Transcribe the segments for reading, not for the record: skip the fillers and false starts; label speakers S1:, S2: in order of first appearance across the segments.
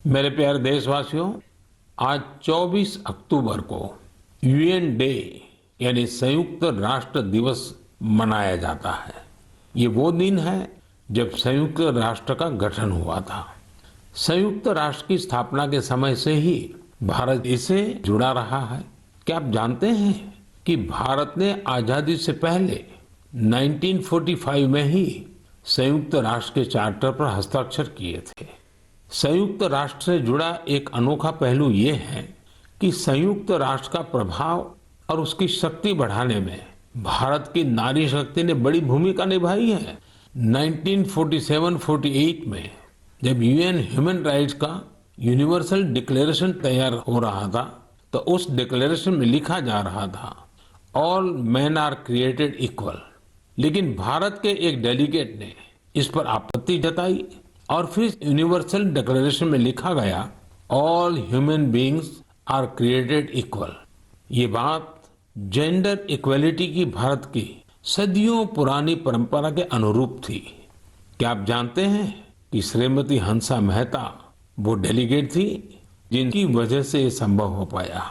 S1: मेरे प्यारे देशवासियों, आज 24 अक्टूबर को यूएन डे यानी संयुक्त राष्ट्र दिवस मनाया जाता है। ये वो दिन है जब संयुक्त राष्ट्र का गठन हुआ था। संयुक्त राष्ट्र की स्थापना के समय से ही भारत इससे जुड़ा रहा है। क्या आप जानते हैं कि भारत ने आजादी से पहले 1945 में ही संयुक्त राष्ट्र के चार्टर पर हस्ताक्षर किए थे। संयुक्त राष्ट्र से जुड़ा एक अनोखा पहलू ये है कि संयुक्त राष्ट्र का प्रभाव और उसकी शक्ति बढ़ाने में भारत की नारी शक्ति ने बड़ी भूमिका निभाई है। 1947-48 में जब यूएन ह्यूमन राइट्स का यूनिवर्सल डिक्लेरेशन तैयार हो रहा था तो उस डिक्लेरेशन में लिखा जा रहा था all man are created equal. लेकिन भारत के एक डेलीगेट ने इस पर आपत्ति जताई और फिर यूनिवर्सल डिक्लेरेशन में लिखा गया all human beings are created equal. ये बात जेंडर इक्वलिटी की भारत की सदियों पुरानी परंपरा के अनुरूप थी। क्या आप जानते हैं कि श्रीमती हंसा मेहता वो डेलीगेट थी जिनकी वजह से ये संभव हो पाया।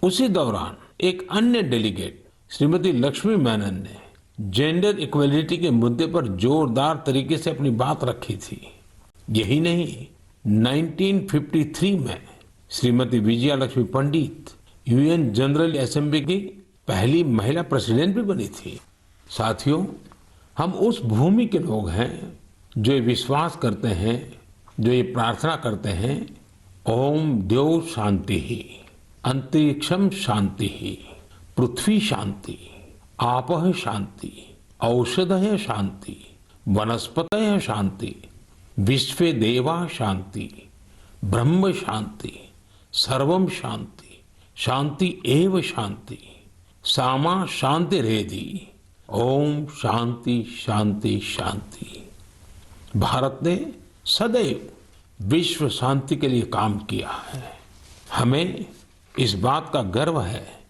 S1: उसी दौरान एक अन्य डेलीगेट श्रीमती लक्ष्मी मेनन ने जेंडर इक्वलिटी के मुद्दे पर जोरदार तरीके से अपनी बात रखी थी। यही नहीं, 1953 में श्रीमती विजया लक्ष्मी पंडित यूएन जनरल असेंबली की पहली महिला प्रेसिडेंट भी बनी थी। साथियों, हम उस भूमि के लोग हैं जो ये विश्वास करते हैं, जो ये प्रार्थना करते हैं, ओम द्यौः शांति, अंतरिक्षम शांति, पृथ्वी शांति, आपः शांति, औषधयः शांति, वनस्पतयः शांति, विश्वे देवा शांति, ब्रह्म शांति, सर्वम शांति, शांति एव शांति, सामा शांति रेधि, ओम शांति शांति शांति। भारत ने सदैव विश्व शांति के लिए काम किया है। हमें इस बात का गर्व है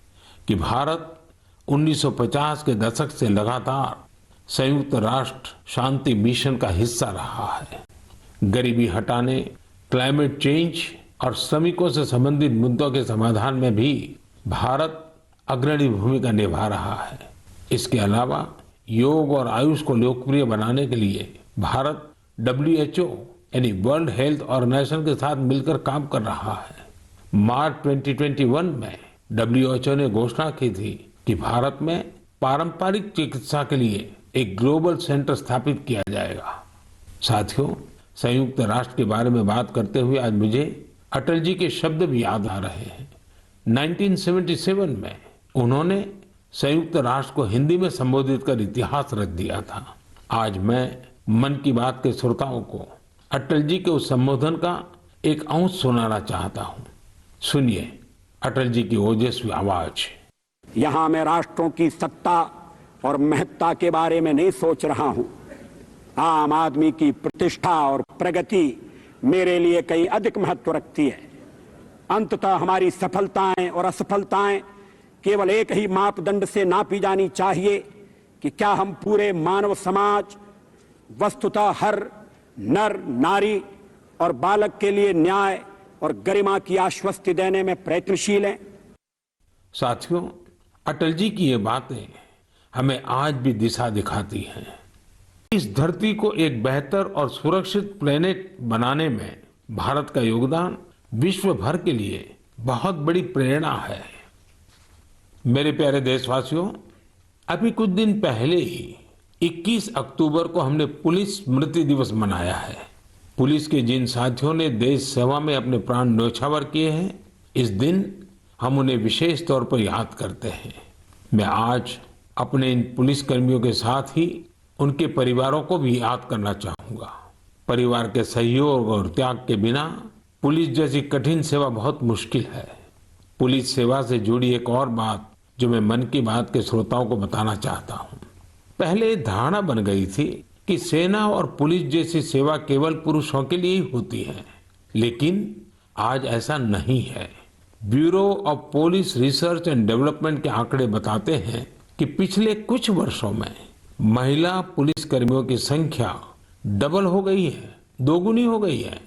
S1: कि भारत 1950 के दशक से लगातार संयुक्त राष्ट्र शांति मिशन का हिस्सा रहा है। गरीबी हटाने, क्लाइमेट चेंज और श्रमिकों से संबंधित मुद्दों के समाधान में भी भारत अग्रणी भूमिका निभा रहा है। इसके अलावा योग और आयुष को लोकप्रिय बनाने के लिए भारत WHO यानी वर्ल्ड हेल्थ ऑर्गेनाइजेशन के साथ मिलकर काम कर रहा है। मार्च 2021 में WHO ने घोषणा की थी कि भारत में पारंपरिक चिकित्सा के लिए एक ग्लोबल सेंटर स्थापित किया जाएगा। साथियों, संयुक्त राष्ट्र के बारे में बात करते हुए आज मुझे अटल जी के शब्द भी याद आ रहे हैं। 1977 में उन्होंने संयुक्त राष्ट्र को हिंदी में संबोधित कर इतिहास रच दिया था। आज मैं मन की बात के श्रोताओं को अटल जी के उस संबोधन का एक अंश सुनाना चाहता हूँ। सुनिए अटल जी की ओजस्वी आवाज।
S2: यहाँ मैं राष्ट्रों की सत्ता और महत्ता के बारे में नहीं सोच रहा हूँ। आम आदमी की प्रतिष्ठा और प्रगति मेरे लिए कहीं अधिक महत्व रखती है। अंततः हमारी सफलताएं और असफलताएं केवल एक ही मापदंड से नापी जानी चाहिए कि क्या हम पूरे मानव समाज, वस्तुतः हर नर नारी और बालक के लिए न्याय और गरिमा की आश्वस्ति देने में प्रयत्नशील हैं।
S1: साथियों, अटल जी की ये बातें हमें आज भी दिशा दिखाती हैं। इस धरती को एक बेहतर और सुरक्षित प्लेनेट बनाने में भारत का योगदान विश्व भर के लिए बहुत बड़ी प्रेरणा है। मेरे प्यारे देशवासियों, अभी कुछ दिन पहले ही 21 अक्टूबर को हमने पुलिस स्मृति दिवस मनाया है। पुलिस के जिन साथियों ने देश सेवा में अपने प्राण न्यौछावर किए हैं, इस दिन हम उन्हें विशेष तौर पर याद करते हैं। मैं आज अपने इन पुलिस कर्मियों के साथ ही उनके परिवारों को भी याद करना चाहूंगा। परिवार के सहयोग और त्याग के बिना पुलिस जैसी कठिन सेवा बहुत मुश्किल है। पुलिस सेवा से जुड़ी एक और बात जो मैं मन की बात के श्रोताओं को बताना चाहता हूँ। पहले धारणा बन गई थी कि सेना और पुलिस जैसी सेवा केवल पुरुषों के लिए ही होती है, लेकिन आज ऐसा नहीं है। Bureau of police research and development के आंकड़े बताते हैं कि पिछले कुछ वर्षों में महिला पुलिस कर्मियों की संख्या डबल हो गई है, दोगुनी हो गई है।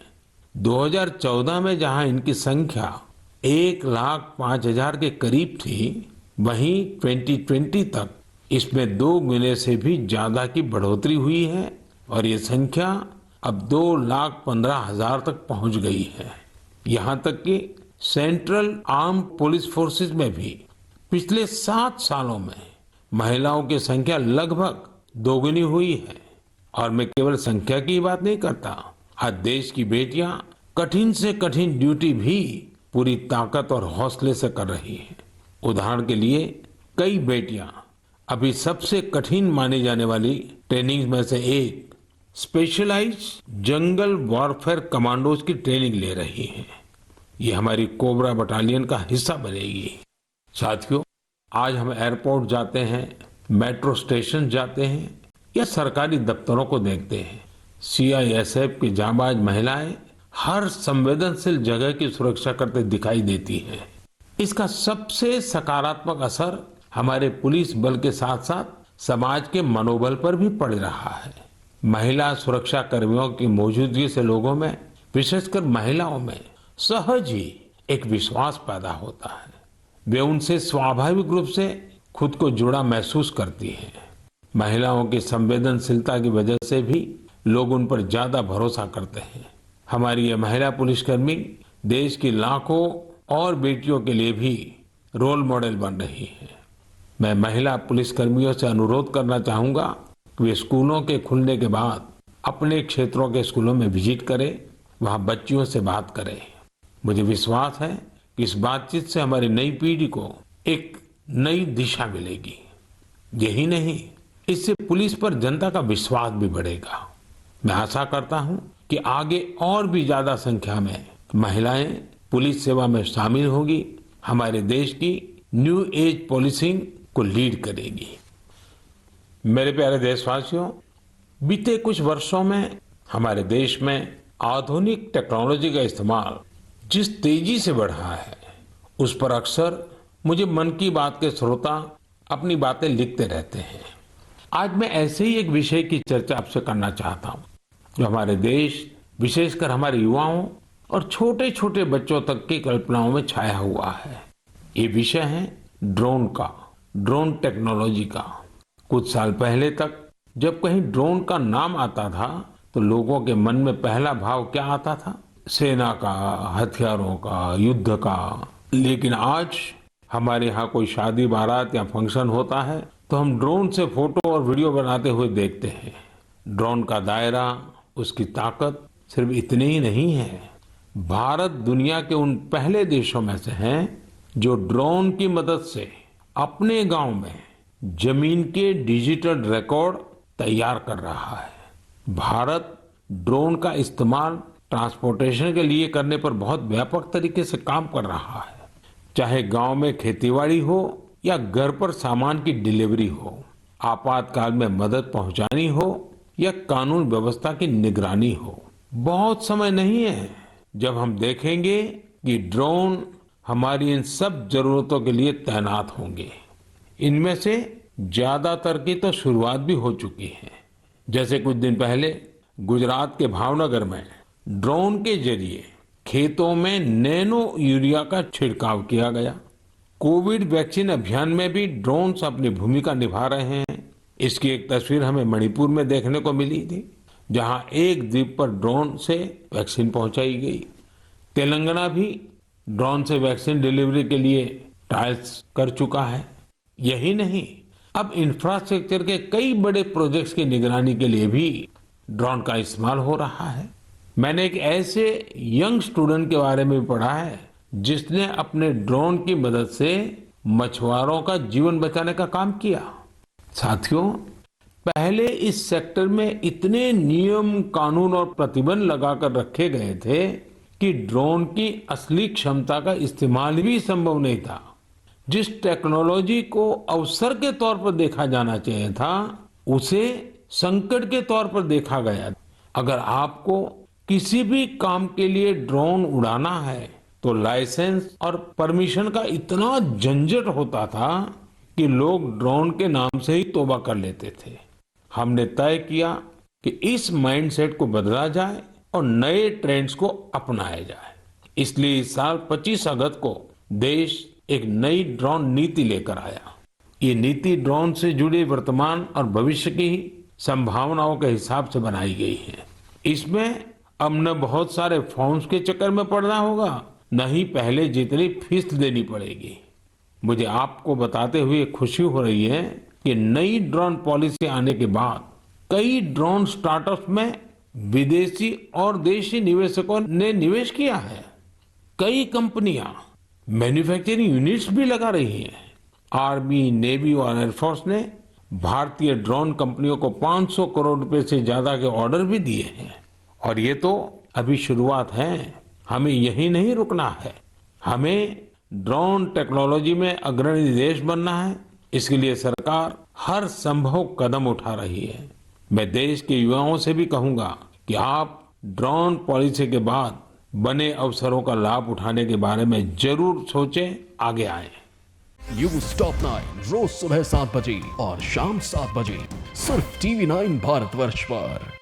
S1: 2014 में जहां इनकी संख्या 1,05,000 के करीब थी, वहीं 2020 तक इसमें 2 गुने से भी ज्यादा की बढ़ोतरी हुई है और ये संख्या अब 2,15,000 तक पहुंच गई है। यहां तक कि सेंट्रल आर्म पुलिस फोर्सेस में भी पिछले 7 सालों में महिलाओं की संख्या लगभग दोगुनी हुई है। और मैं केवल संख्या की बात नहीं करता, आज देश की बेटियां कठिन से कठिन ड्यूटी भी पूरी ताकत और हौसले से कर रही हैं। उदाहरण के लिए कई बेटियां अभी सबसे कठिन मानी जाने वाली ट्रेनिंग में से एक स्पेशलाइज जंगल वॉरफेयर कमांडोज की ट्रेनिंग ले रही हैं। ये हमारी कोबरा बटालियन का हिस्सा बनेगी। साथियों, आज हम एयरपोर्ट जाते हैं, मेट्रो स्टेशन जाते हैं या सरकारी दफ्तरों को देखते हैं, सीआईएसएफ की जांबाज महिलाएं हर संवेदनशील जगह की सुरक्षा करते दिखाई देती हैं। इसका सबसे सकारात्मक असर हमारे पुलिस बल के साथ साथ समाज के मनोबल पर भी पड़ रहा है। महिला सुरक्षा कर्मियों की मौजूदगी से लोगों में, विशेषकर महिलाओं में सहज ही एक विश्वास पैदा होता है। वे उनसे स्वाभाविक रूप से खुद को जुड़ा महसूस करती हैं। महिलाओं की संवेदनशीलता की वजह से भी लोग उन पर ज्यादा भरोसा करते हैं। हमारी ये महिला पुलिसकर्मी देश की लाखों और बेटियों के लिए भी रोल मॉडल बन रही है। मैं महिला पुलिसकर्मियों से अनुरोध करना चाहूंगा कि वे स्कूलों के खुलने के बाद अपने क्षेत्रों के स्कूलों में विजिट करें, वहां बच्चियों से बात करें। मुझे विश्वास है कि इस बातचीत से हमारी नई पीढ़ी को एक नई दिशा मिलेगी। यही नहीं, इससे पुलिस पर जनता का विश्वास भी बढ़ेगा। मैं आशा करता हूं कि आगे और भी ज्यादा संख्या में महिलाएं पुलिस सेवा में शामिल होगी, हमारे देश की न्यू एज पॉलिसिंग को लीड करेगी। मेरे प्यारे देशवासियों, बीते कुछ वर्षों में हमारे देश में आधुनिक टेक्नोलॉजी का इस्तेमाल जिस तेजी से बढ़ा है, उस पर अक्सर मुझे मन की बात के श्रोता अपनी बातें लिखते रहते हैं। आज मैं ऐसे ही एक विषय की चर्चा आपसे करना चाहता हूं, जो हमारे देश, विशेषकर हमारे युवाओं और छोटे छोटे बच्चों तक की कल्पनाओं में छाया हुआ है। ये विषय है ड्रोन का, ड्रोन टेक्नोलॉजी का। कुछ साल पहले तक जब कहीं ड्रोन का नाम आता था तो लोगों के मन में पहला भाव क्या आता था? सेना का, हथियारों का, युद्ध का। लेकिन आज हमारे यहाँ कोई शादी बारात या फंक्शन होता है तो हम ड्रोन से फोटो और वीडियो बनाते हुए देखते हैं। ड्रोन का दायरा, उसकी ताकत सिर्फ इतनी ही नहीं है। भारत दुनिया के उन पहले देशों में से है जो ड्रोन की मदद से अपने गांव में जमीन के डिजिटल रिकॉर्ड तैयार कर रहा है। भारत ड्रोन का इस्तेमाल ट्रांसपोर्टेशन के लिए करने पर बहुत व्यापक तरीके से काम कर रहा है। चाहे गांव में खेतीबाड़ी हो या घर पर सामान की डिलीवरी हो, आपातकाल में मदद पहुंचानी हो या कानून व्यवस्था की निगरानी हो। बहुत समय नहीं है जब हम देखेंगे कि ड्रोन हमारी इन सब जरूरतों के लिए तैनात होंगे। इनमें से ज्यादातर की तो शुरुआत भी हो चुकी है। जैसे कुछ दिन पहले गुजरात के भावनगर में ड्रोन के जरिए खेतों में नैनो यूरिया का छिड़काव किया गया। कोविड वैक्सीन अभियान में भी ड्रोन्स अपनी भूमिका निभा रहे हैं। इसकी एक तस्वीर हमें मणिपुर में देखने को मिली थी, जहां एक द्वीप पर ड्रोन से वैक्सीन पहुंचाई गई। तेलंगाना भी ड्रोन से वैक्सीन डिलीवरी के लिए ट्रायल्स कर चुका है। यही नहीं, अब इंफ्रास्ट्रक्चर के कई बड़े प्रोजेक्ट्स की निगरानी के लिए भी ड्रोन का इस्तेमाल हो रहा है। मैंने एक ऐसे यंग स्टूडेंट के बारे में पढ़ा है जिसने अपने ड्रोन की मदद से मछुआरों का जीवन बचाने का काम किया। साथियों, पहले इस सेक्टर में इतने नियम, कानून और प्रतिबंध लगाकर रखे गए थे कि ड्रोन की असली क्षमता का इस्तेमाल भी संभव नहीं था। जिस टेक्नोलॉजी को अवसर के तौर पर देखा जाना चाहिए था, उसे संकट के तौर पर देखा गया। अगर आपको किसी भी काम के लिए ड्रोन उड़ाना है तो लाइसेंस और परमिशन का इतना झंझट होता था कि लोग ड्रोन के नाम से ही तौबा कर लेते थे। हमने तय किया कि इस माइंडसेट को बदला जाए और नए ट्रेंड्स को अपनाया जाए। इसलिए इस साल 25 अगस्त को देश एक नई ड्रोन नीति लेकर आया। ये नीति ड्रोन से जुड़े वर्तमान और भविष्य की संभावनाओं के हिसाब से बनाई गई है। इसमें अब न बहुत सारे फॉर्म्स के चक्कर में पड़ना होगा, न ही पहले जितनी फीस देनी पड़ेगी। मुझे आपको बताते हुए खुशी हो रही है कि नई ड्रोन पॉलिसी आने के बाद कई ड्रोन स्टार्टअप्स में विदेशी और देशी निवेशकों ने निवेश किया है। कई कंपनियां मैन्युफैक्चरिंग यूनिट्स भी लगा रही हैं। आर्मी, नेवी और एयरफोर्स ने भारतीय ड्रोन कंपनियों को 500 करोड़ रुपए से ज्यादा के ऑर्डर भी दिए हैं। और ये तो अभी शुरुआत है, हमें यही नहीं रुकना है। हमें ड्रोन टेक्नोलॉजी में अग्रणी देश बनना है। इसके लिए सरकार हर संभव कदम उठा रही है। मैं देश के युवाओं से भी कहूंगा कि आप ड्रोन पॉलिसी के बाद बने अवसरों का लाभ उठाने के बारे में जरूर सोचें, आगे आएं।
S3: न्यूज़ टॉप 9 रोज सुबह 7 बजे और शाम 7 बजे सिर्फ TV9 भारतवर्ष पर।